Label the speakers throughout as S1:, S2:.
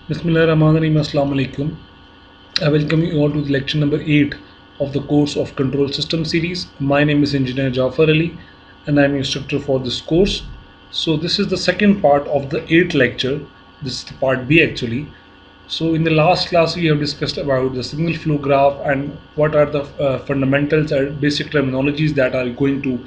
S1: Bismillahirrahmanirrahim. Assalamu alaikum. I welcome you all to the lecture number 8 of the course of Control System series. My name is Engineer Jaffar Ali and I am instructor for this course. So this is the second part of the 8th lecture. This is the part B actually. So in the last class we have discussed about the signal flow graph and what are the fundamentals and basic terminologies that are going to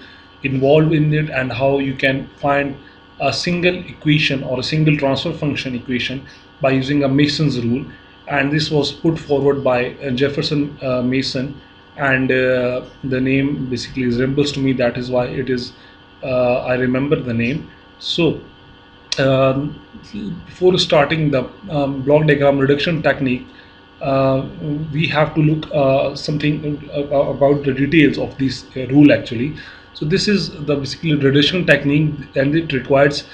S1: involve in it, and how you can find a single equation or a single transfer function equation by using a Mason's rule. And this was put forward by Jefferson Mason, and the name basically resembles to me, that is why it is I remember the name. So um, before starting the block diagram reduction technique, we have to look something about the details of this rule actually. So this is the basically reduction technique, and it requires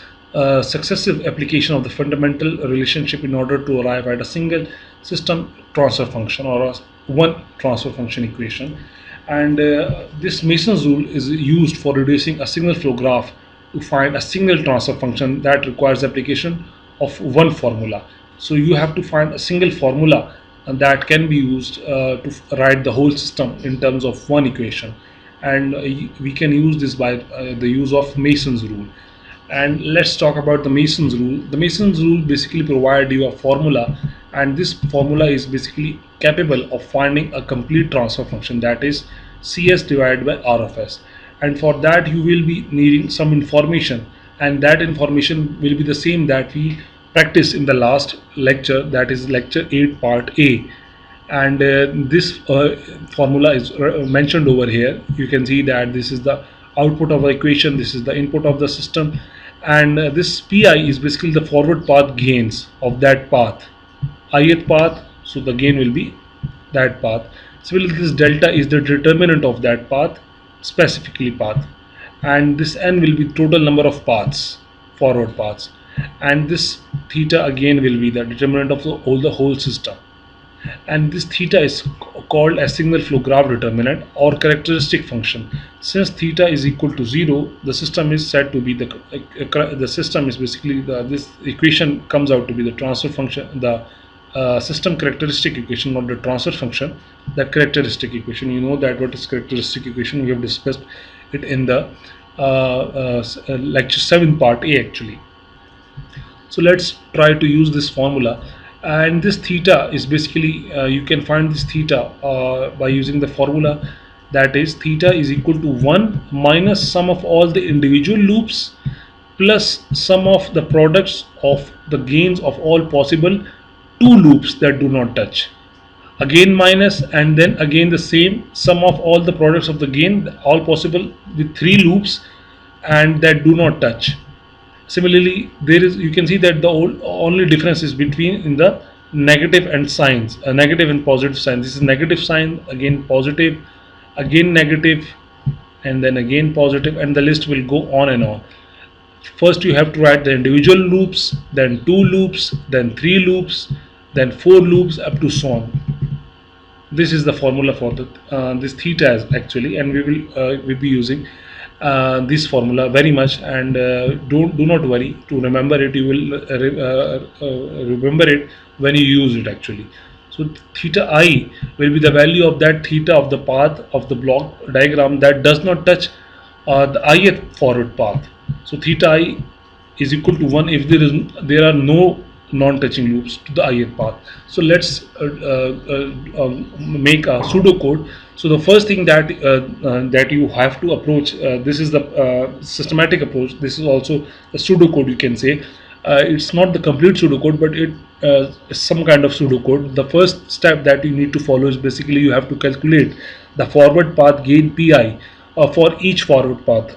S1: successive application of the fundamental relationship in order to arrive at a single system transfer function or a one transfer function equation. And this Mason's rule is used for reducing a signal flow graph to find a single transfer function that requires application of one formula. So you have to find a single formula that can be used to write the whole system in terms of one equation, and we can use this by the use of Mason's rule. And let's talk about the Mason's rule. The Mason's rule basically provides you a formula, and this formula is basically capable of finding a complete transfer function, that is CS divided by R of S. And for that you will be needing some information, and that information will be the same that we practiced in the last lecture, that is lecture 8 part A. And this formula is mentioned over here. You can see that this is the output of the equation, this is the input of the system, and this pi is basically the forward path gains of that path, ith path, so the gain will be that path. Similarly, this delta is the determinant of that path, specifically path, and this n will be total number of paths, forward paths, and this theta again will be the determinant of the whole system. And this theta is called as signal flow graph determinant or characteristic function. Since theta is equal to 0, the system is said to be the system is basically this equation comes out to be the transfer function, the system characteristic equation, not the transfer function, the characteristic equation. You know that what is characteristic equation, we have discussed it in the lecture 7 part A actually. So let's try to use this formula. And this theta is basically you can find this theta by using the formula, that is theta is equal to 1 minus sum of all the individual loops plus sum of the products of the gains of all possible two loops that do not touch, again minus, and then again the same sum of all the products of the gain all possible with three loops and that do not touch. Similarly, there is, you can see that the only difference is between in the negative and signs, a negative and positive sign. This is negative sign, again positive, again negative, and then again positive, and the list will go on and on. First you have to write the individual loops, then two loops, then three loops, then four loops, up to so on. This is the formula for the this theta actually, and we'll be using this formula very much, and do not worry to remember it. You will remember it when you use it actually. So theta I will be the value of that theta of the path of the block diagram that does not touch the ith forward path. So theta I is equal to 1 if there are no non-touching loops to the ith path. So let's make a pseudocode. So the first thing that that you have to approach, this is the systematic approach. This is also a pseudocode, you can say. It's not the complete pseudocode, but it is some kind of pseudocode. The first step that you need to follow is basically you have to calculate the forward path gain pi for each forward path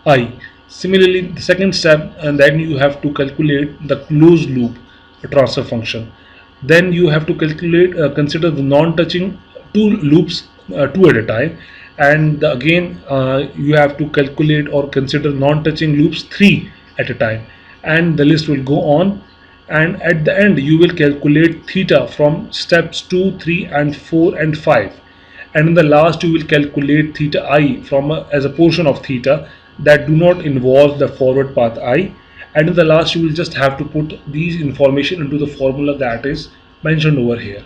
S1: I. Similarly, the second step, and then you have to calculate the closed loop transfer function. Then you have to calculate consider the non-touching two loops two at a time, and again you have to calculate or consider non-touching loops three at a time, and the list will go on. And at the end you will calculate theta from steps 2, 3 and 4 and 5, and in the last you will calculate theta I from as a portion of theta that do not involve the forward path I, and in the last you will just have to put these information into the formula that is mentioned over here,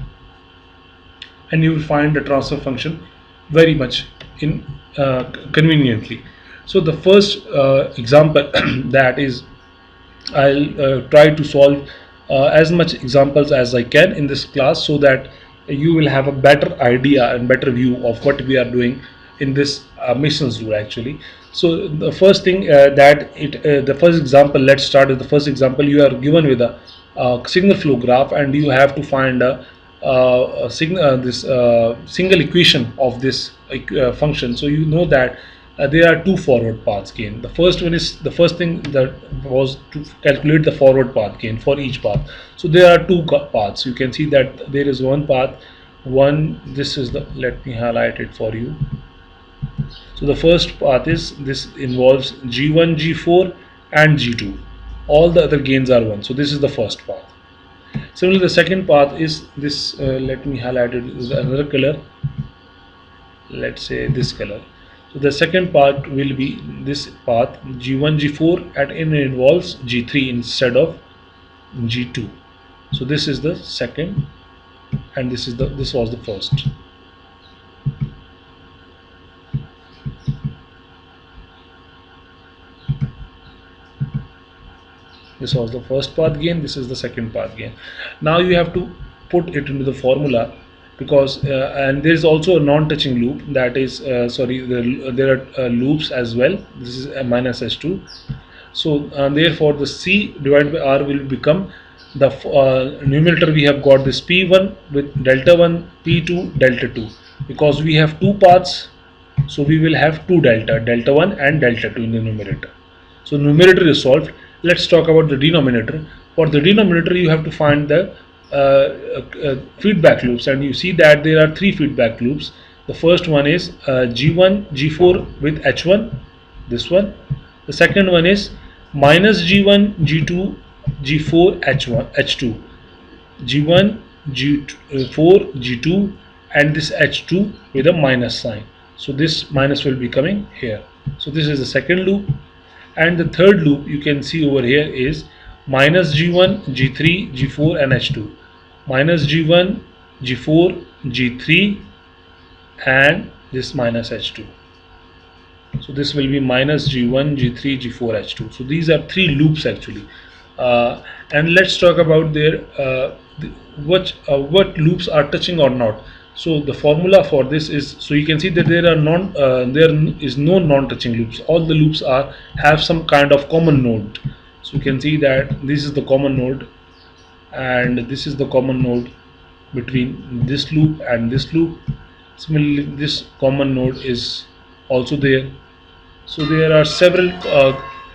S1: and you will find the transfer function very much in conveniently. So the first example that is, I'll try to solve as much examples as I can in this class, so that you will have a better idea and better view of what we are doing in this missions rule actually. So the first thing the first example, let's start with the first example. You are given with a signal flow graph, and you have to find this single equation of this function. So you know that there are two forward paths gain. The first one is the first thing that was to calculate the forward path gain for each path. So there are two paths. You can see that there is one path. This is the, let me highlight it for you. So the first path is, this involves G1, G4 and G2. All the other gains are 1. So this is the first path. Similarly, the second path is this, let me highlight it with another color. Let's say this color. So the second part will be this path G1, G4, and it involves G3 instead of G2. So this is the second, and this was the first. This was the first path gain, this is the second path gain. Now you have to put it into the formula, because and there is also a non-touching loop, that is there are loops as well. This is a minus h2. So therefore the C divided by R will become the numerator. We have got this P1 with delta 1, P2 delta 2, because we have two paths, so we will have two delta 1 and delta 2 in the numerator. So numerator is solved. Let's talk about the denominator. For the denominator, you have to find the feedback loops, and you see that there are three feedback loops. The first one is G1, G4 with H1, this one. The second one is minus G1, G2, G4, H1, H2, G1, G4, G2, and this H2 with a minus sign. So this minus will be coming here. So this is the second loop. And the third loop you can see over here is minus G1, G3, G4 and H2, minus G1, G4, G3 and this minus H2. So this will be minus G1, G3, G4, H2. So these are three loops actually. And let's talk about their what loops are touching or not. So the formula for this is, so you can see that there is no non-touching loops. All the loops have some kind of common node. So you can see that this is the common node, and this is the common node between this loop and this loop. Similarly, this common node is also there. So there are several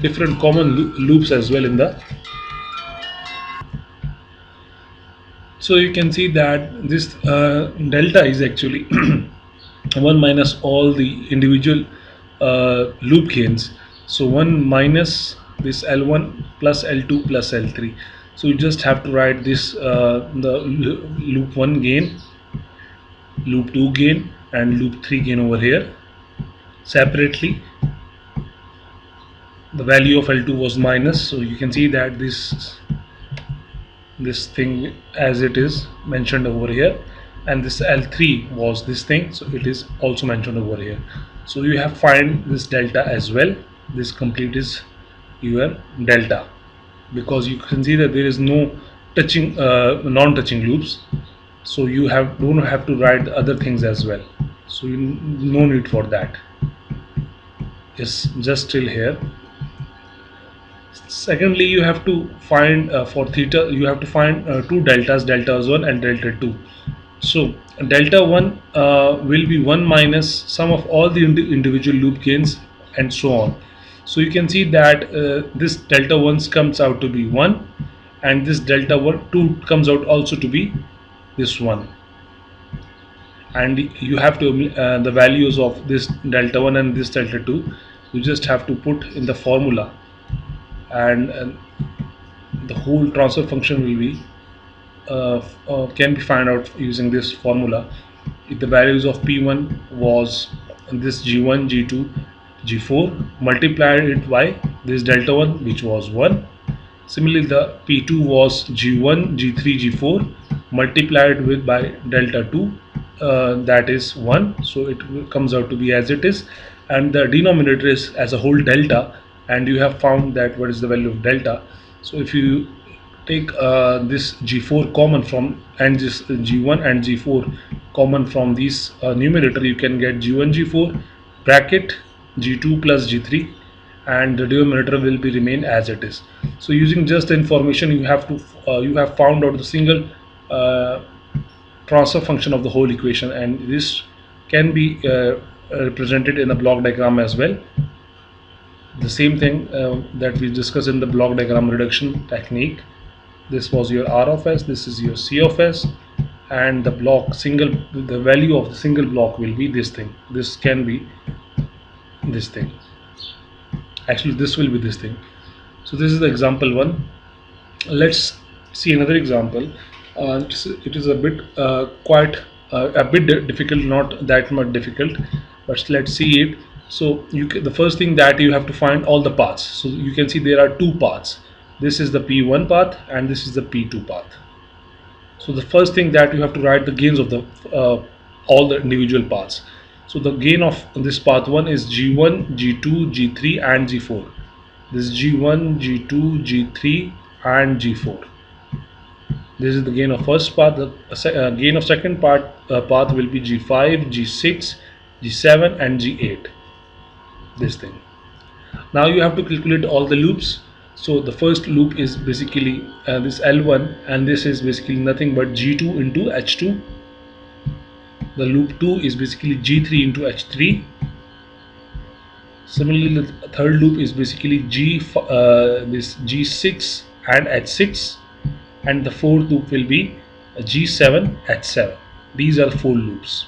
S1: different common loops as well in the. So you can see that this delta is actually 1 minus all the individual loop gains. So 1 minus this L1 plus L2 plus L3. So you just have to write this the loop 1 gain, loop 2 gain and loop 3 gain over here separately. The value of L2 was minus, so you can see that this thing as it is mentioned over here, and this L3 was this thing, so it is also mentioned over here. So you have find this delta as well. This complete is your delta, because you can see that there is no touching non-touching loops, so you don't have to write the other things as well. So no need for that. Yes, just till here. Secondly, you have to find for theta, you have to find two deltas, delta 1 and delta 2. So delta 1 will be 1 minus sum of all the individual loop gains and so on. So you can see that this delta 1 comes out to be 1, and this delta 2 comes out also to be this 1. And you have to the values of this delta 1 and this delta 2, you just have to put in the formula, and the whole transfer function will be can be found out using this formula. If the values of P1 was this G1, G2, G4, multiplied it by this delta 1 which was 1. Similarly, the P2 was G1, G3, G4 multiplied with by delta 2, that is 1. So it comes out to be as it is, and the denominator is as a whole delta, and you have found that what is the value of delta. So if you take this G4 common from, and this G1 and G4 common from these numerator, you can get G1 G4 bracket G2 plus G3, and the denominator will be remain as it is. So using just the information, you have found out the single transfer function of the whole equation, and this can be represented in a block diagram as well. The same thing that we discussed in the block diagram reduction technique. This was your R of S, this is your C of S, and the value of the single block will be this thing. This can be this thing. Actually, this will be this thing. So this is the example 1. Let's see another example. It is a bit a bit difficult, not that much difficult, but let's see it. So the first thing that you have to find all the paths. So you can see there are two paths. This is the P1 path and this is the P2 path. So the first thing that you have to write the gains of the all the individual paths. So the gain of this path 1 is G1, G2, G3 and G4. This is G1, G2, G3 and G4. This is the gain of first path. The gain of second path will be G5, G6, G7 and G8. This thing. Now you have to calculate all the loops. So the first loop is basically this L1, and this is basically nothing but G2 into H2. The loop 2 is basically G3 into H3. Similarly, the third loop is basically this G6 and H6, and the fourth loop will be G7 H7. These are the 4 loops.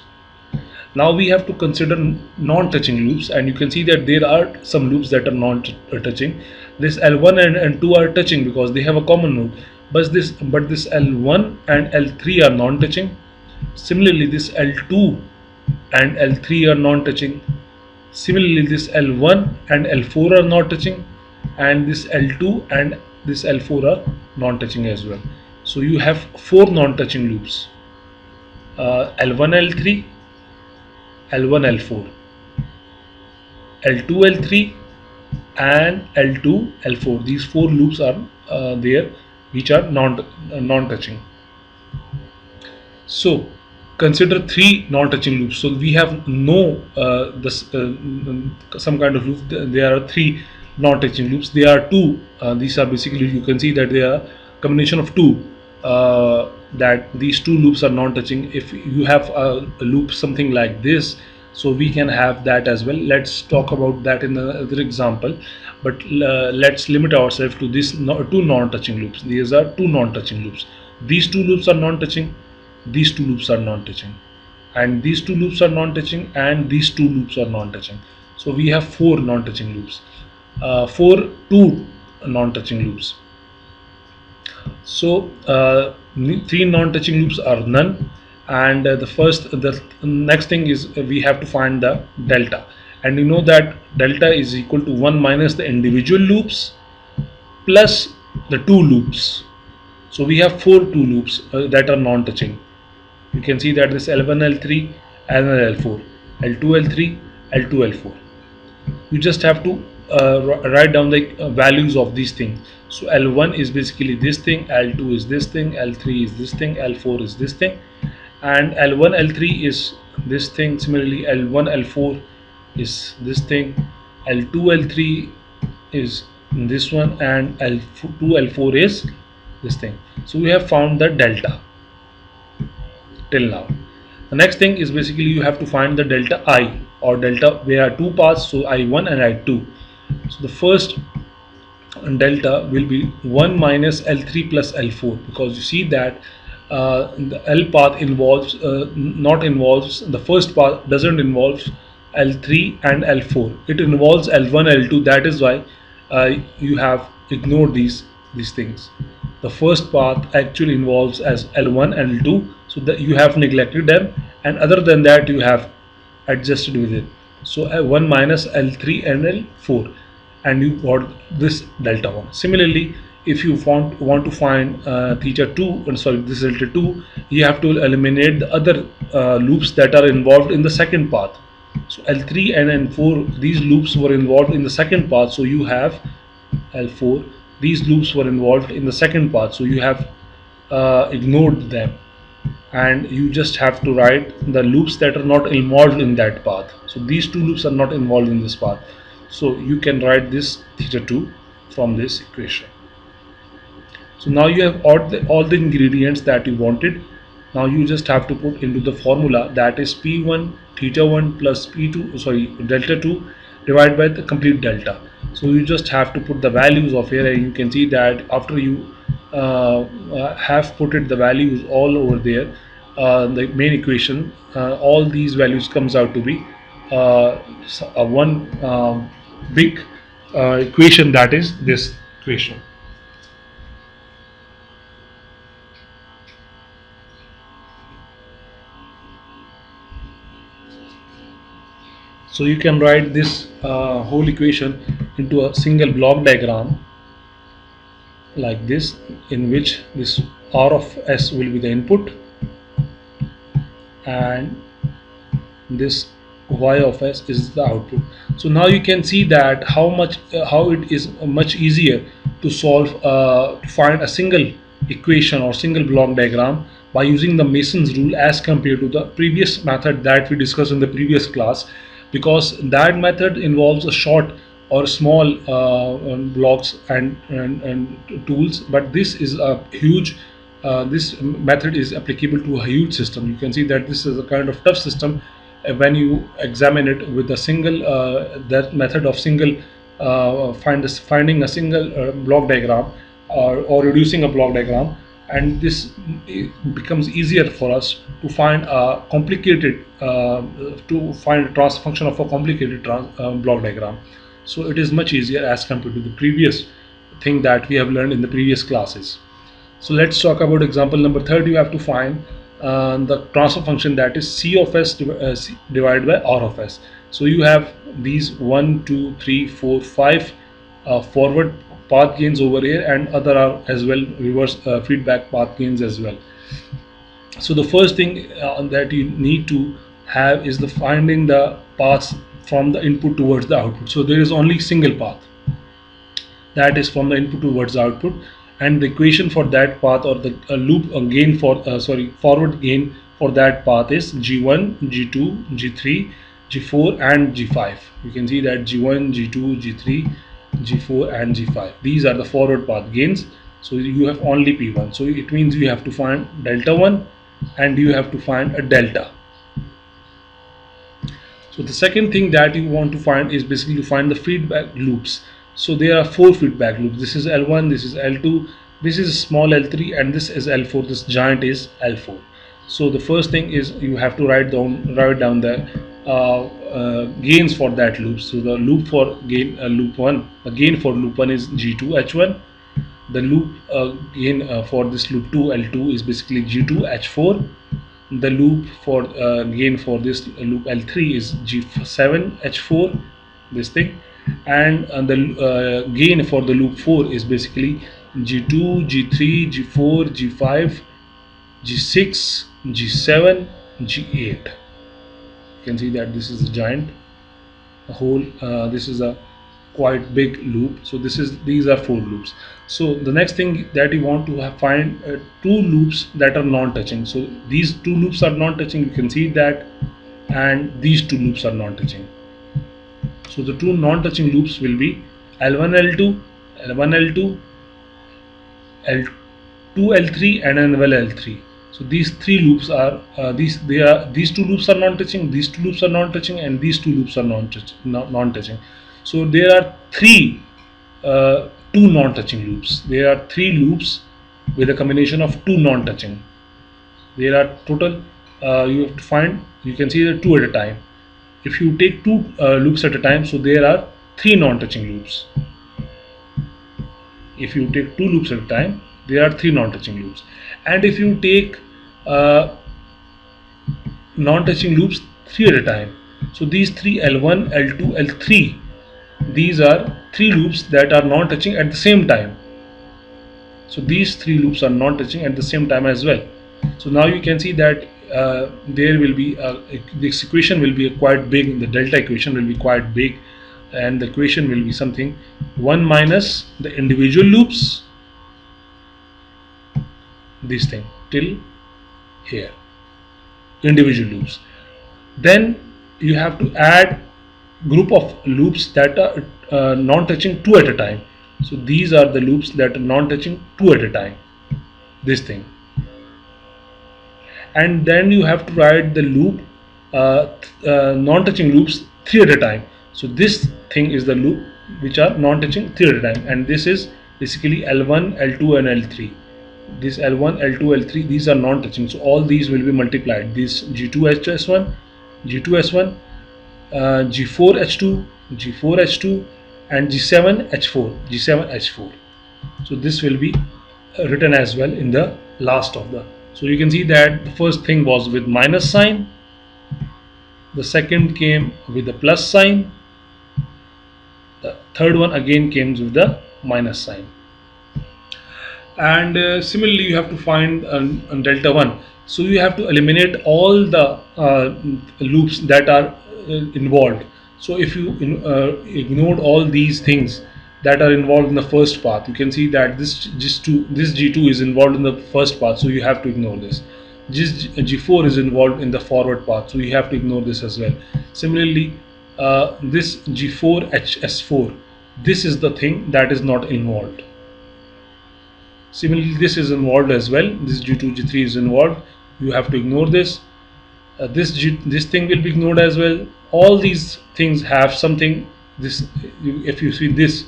S1: Now we have to consider non-touching loops, and you can see that there are some loops that are non-touching. This L1 and L2 are touching because they have a common node, but this L1 and L3 are non-touching. Similarly, this L2 and L3 are non-touching. Similarly, this L1 and L4 are not touching, and this L2 and this L4 are non-touching as well. So you have 4 non-touching loops: L1 L3, L1 L4, L2 L3 and L2 L4. These 4 loops are there, which are non-touching. So consider 3 non-touching loops. So we have some kind of loop. There are 3 non-touching loops. There are 2. These are basically, you can see that they are combination of 2. That these 2 loops are non-touching. If you have a loop something like this, so we can have that as well. Let's talk about that in another example, but let's limit ourselves to these 2 non-touching loops. These are 2 non-touching loops. These 2 loops are non-touching, these 2 loops are non-touching, and these 2 loops are non-touching, and these 2 loops are non-touching. So we have 4 non-touching loops, 2 non-touching loops. So 3 non-touching loops are none, and the next thing is we have to find the delta, and you know that delta is equal to 1 minus the individual loops plus the 2 loops. So we have 4 2 loops that are non-touching. You can see that this L1 L3, L1 L4, L2 L3, L2 L4. You just have to write down the values of these things. So L1 is basically this thing, L2 is this thing, L3 is this thing, L4 is this thing, and L1 L3 is this thing. Similarly, L1 L4 is this thing, L2 L3 is this one, and L2 L4 is this thing. So we have found the delta till now. The next thing is basically you have to find the delta I, or delta. There are 2 paths, so I1 and I2. So the first delta will be 1 minus L3 plus L4, because you see that the L path involves the first path doesn't involve L3 and L4. It involves L1 L2. That is why you have ignored these things. The first path actually involves as L1 L2, so that you have neglected them, and other than that you have adjusted with it. So 1 minus L3 and L4, and you got this delta 1. Similarly, if you want to find theta 2, sorry, this delta 2, you have to eliminate the other loops that are involved in the second path. So L3 and L4, these loops were involved in the second path, so you have L4, these loops were involved in the second path, so you have ignored them, and you just have to write the loops that are not involved in that path. So these two loops are not involved in this path, so you can write this theta 2 from this equation. So now you have all the ingredients that you wanted. Now you just have to put into the formula, that is P1 theta 1 plus P2, sorry, delta 2 divided by the complete delta. So you just have to put the values of here, and you can see that after you have put it the values all over there, the main equation, all these values comes out to be one big equation, that is this equation. So you can write this whole equation into a single block diagram like this, in which this R of S will be the input and this Y of S is the output. So now you can see that how it is much easier to solve to find a single equation or single block diagram by using the Mason's rule as compared to the previous method that we discussed in the previous class, because that method involves a short or small blocks and tools, but this is a huge this method is applicable to a huge system. You can see that this is a kind of tough system when you examine it with a single that method of single finding a single block diagram, or reducing a block diagram, and this becomes easier for us to find a complicated to find a transfer function of a complicated block diagram. So it is much easier as compared to the previous thing that we have learned in the previous classes. So let's talk about example number 3. You have to find the transfer function, that is C of S divided by R of S. So you have these 1, 2, 3, 4, 5 forward path gains over here, and other are as well reverse feedback path gains as well. So the first thing that you need to have is the finding the paths from the input towards the output. So there is only single path, that is from the input towards the output, and the equation for that path, or the loop gain for forward gain for that path is G1, G2, G3, G4 and G5. You can see that G1, G2, G3, G4 and G5, these are the forward path gains. So you have only P1, so it means you have to find delta 1 and you have to find a delta. So the second thing that you want to find is basically to find the feedback loops. So there are 4 feedback loops. This is L1, this is L2, this is small L3, and this is L4. This giant is L4. So the first thing is you have to write down the gains for that loop. So the loop for gain loop 1, the gain for loop 1 is G2 H1. The loop gain for this loop 2 L2 is basically G2 H4. The loop for gain for this loop L3 is G7 H4, this thing, and the gain for the loop 4 is basically G2, G3, G4, G5, G6, G7, G8. You can see that this is a giant whole. This is a quite big loop. So these are 4 loops. So the next thing that you want to find 2 loops that are non-touching. So these 2 loops are non-touching. You can see that, and these 2 loops are non-touching. So the 2 non-touching loops will be L1, L2, L1, L2, L2, L3, and L1, L3. So these 3 loops are these 2 loops are non-touching, these 2 loops are non-touching, and these 2 loops are non-touching. So there are 3 2 non-touching loops. There are 3 loops with a combination of 2 non-touching. There are total you have to find. You can see the 2 at a time. If you take 2 loops at a time, so there are 3 non-touching loops. If you take 2 loops at a time, there are 3 non-touching loops. And if you take non-touching loops 3 at a time, So these three L1, L2, L3, these are three loops that are non-touching at the same time. So these three loops are non-touching at the same time as well. So now you can see that there will be this equation will be quite big. The delta equation will be quite big, and the equation will be something 1 minus the individual loops, this thing till here, individual loops. Then you have to add group of loops that are non-touching two at a time. So these are the loops that are non-touching two at a time, this thing. And then you have to write the loop non-touching loops three at a time. So this thing is the loop which are non-touching three at a time, and this is basically L1, L2 and L3. This L1, L2, L3, these are non-touching, so all these will be multiplied. This G2H1, G2S1, G4H2, G4H2 and G7H4, G7H4. So this will be written as well in the last of the. So you can see that the first thing was with minus sign, the second came with the plus sign, the third one again came with the minus sign. And similarly you have to find delta 1. So you have to eliminate all the loops that are involved. So if you ignored all these things that are involved in the first path, you can see that this G2 is involved in the first path, so you have to ignore this. This G4 is involved in the forward path, so you have to ignore this as well. Similarly, this G4HS4, this is the thing that is not involved. Similarly, this is involved as well. This G2, G3 is involved. You have to ignore this. This thing will be ignored as well. All these things have something. If you see this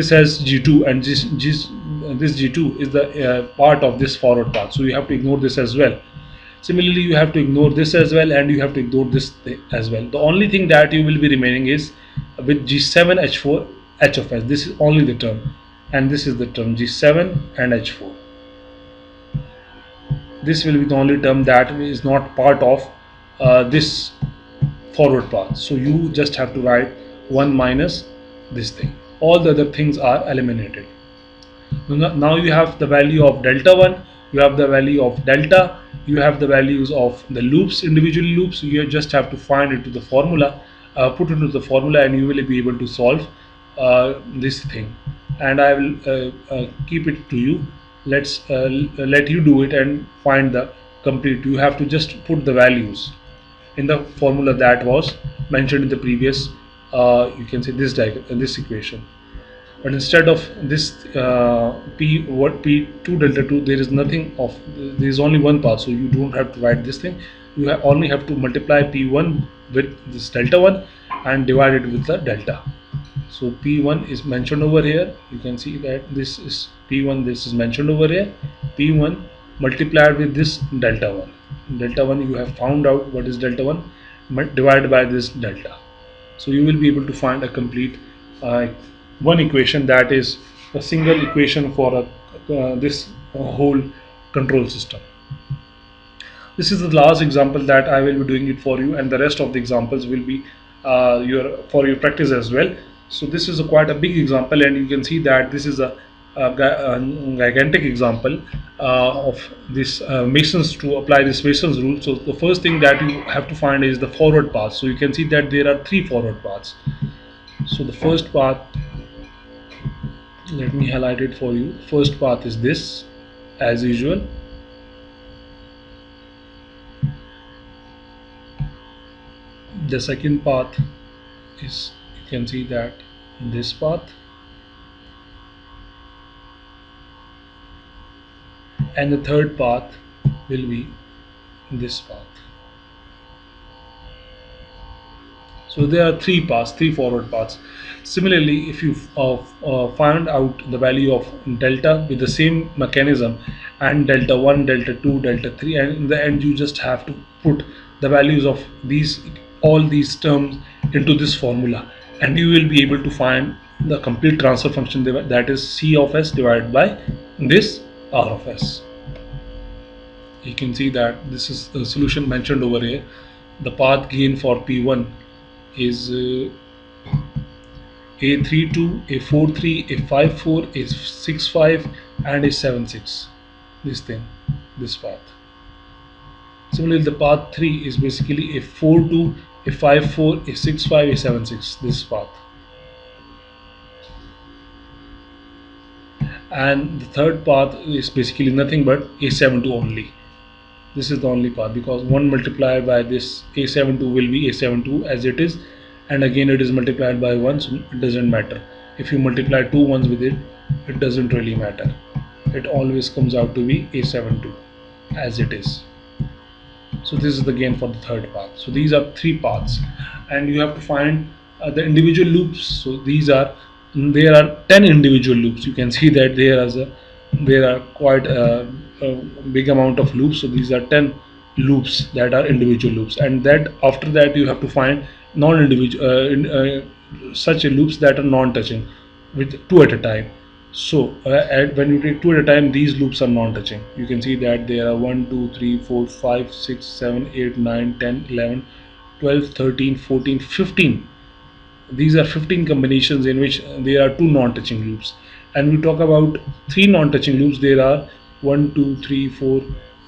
S1: has G2, and this G2 is the part of this forward path. So you have to ignore this as well. Similarly, you have to ignore this as well, and you have to ignore this as well. The only thing that you will be remaining is with G7H4 H of S. This is only the term, and this is the term G7 and H4. This will be the only term that is not part of this forward path. So you just have to write 1 minus this thing. All the other things are eliminated. Now you have the value of delta 1, you have the value of delta, you have the values of the loops, individual loops. You just have to find into the formula, put into the formula, and you will be able to solve this thing. And I will keep it to you. Let's let you do it and find the complete. You have to just put the values in the formula that was mentioned in the previous you can say this diagram, this equation. But instead of this P2 delta 2, there is nothing of, there is only one path, so you don't have to write this thing. You only have to multiply P1 with this delta 1 and divide it with the delta. So P1 is mentioned over here. You can see that this is P1, this is mentioned over here. P1 multiplied with this delta 1. Delta 1, you have found out what is delta 1, divided by this delta. So you will be able to find a complete one equation, that is a single equation for this whole control system. This is the last example that I will be doing it for you, and the rest of the examples will be for your practice as well. So this is quite a big example, and you can see that this is a gigantic example of this Mason's to apply this Mason's rule. So the first thing that you have to find is the forward path. So you can see that there are three forward paths. So the first path, let me highlight it for you. First path is this, as usual. The second path is, you can see that this path, and the third path will be this path. So there are three paths, three forward paths. Similarly, if you find out the value of delta with the same mechanism, and delta 1, delta 2, delta 3, and in the end you just have to put the values of all these terms into this formula, and you will be able to find the complete transfer function, that is C of S divided by this R of S. You can see that this is the solution mentioned over here. The path gain for P1 is A32, A43, A54, A65 and A76. This thing, this path. Similarly, the path 3 is basically A42, A54, A65, A76, this path. And the third path is basically nothing but A72 only. This is the only path, because 1 multiplied by this A72 will be A72 as it is, and again it is multiplied by 1, so it doesn't matter. If you multiply 2 ones with it, it doesn't really matter. It always comes out to be A72 as it is. So this is the gain for the third path. So these are 3 paths, and you have to find the individual loops. So there are 10 individual loops. You can see that there are quite a big amount of loops. So these are 10 loops that are individual loops, and that after that you have to find non-individual such loops that are non-touching with 2 at a time. So when you take 2 at a time, these loops are non-touching. You can see that there are 1, 2, 3, 4, 5, 6, 7, 8, 9, 10, 11, 12, 13, 14, 15. These are 15 combinations in which there are 2 non-touching loops. And we talk about 3 non-touching loops. There are 1, 2, 3, 4,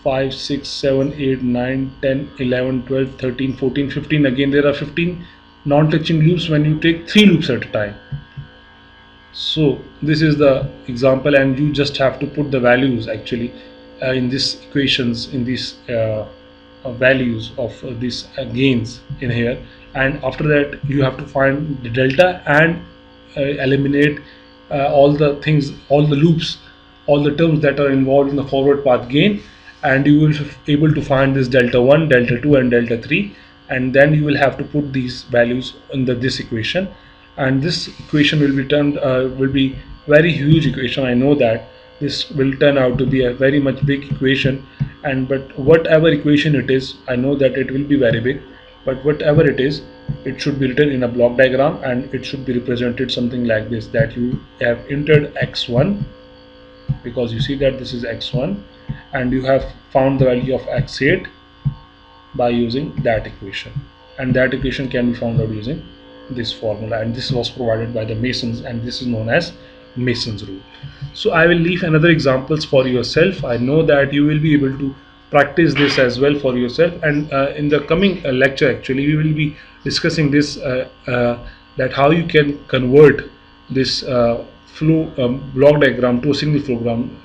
S1: 5, 6, 7, 8, 9, 10, 11, 12, 13, 14, 15. Again, there are 15 non-touching loops when you take 3 loops at a time. So this is the example, and you just have to put the values actually in these equations, in these values of these gains in here, and after that you have to find the delta and eliminate all the things, all the loops, all the terms that are involved in the forward path gain, and you will be able to find this delta 1, delta 2 and delta 3, and then you will have to put these values in this equation. And this equation will be very huge equation. I know that this will turn out to be a very much big equation, but whatever equation it is, I know that it will be very big, but whatever it is, it should be written in a block diagram, and it should be represented something like this, that you have entered x1, because you see that this is x1, and you have found the value of x8 by using that equation, and that equation can be found out using this formula, and this was provided by the Masons, and this is known as Mason's rule. So I will leave another examples for yourself. I know that you will be able to practice this as well for yourself, and in the coming lecture actually we will be discussing this that how you can convert this flow block diagram to a single flow diagram.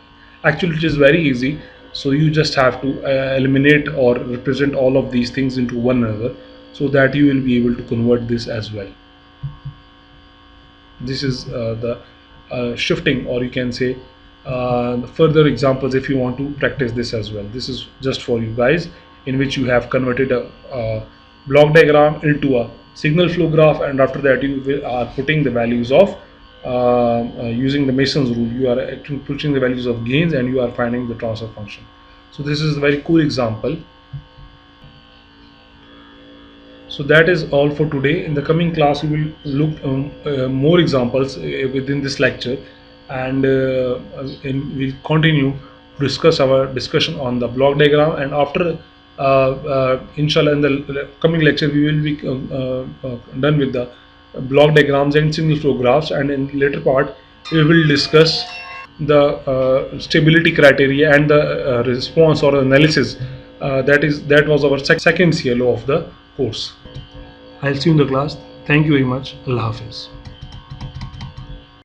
S1: Actually it is very easy. So you just have to eliminate or represent all of these things into one another, so that you will be able to convert this as well. This is the shifting, or you can say further examples if you want to practice this as well. This is just for you guys, in which you have converted a block diagram into a signal flow graph, and after that you are putting the values of using the Mason's rule. You are actually putting the values of gains, and you are finding the transfer function. So this is a very cool example. So that is all for today. In the coming class we will look more examples within this lecture, and we'll continue to discuss our discussion on the block diagram, and after inshallah in the coming lecture we will be done with the block diagrams and signal flow graphs, and in later part we will discuss the stability criteria and the response or analysis. That was our second CLO of the course. I'll see you in the class. Thank you very much. Allah Hafiz.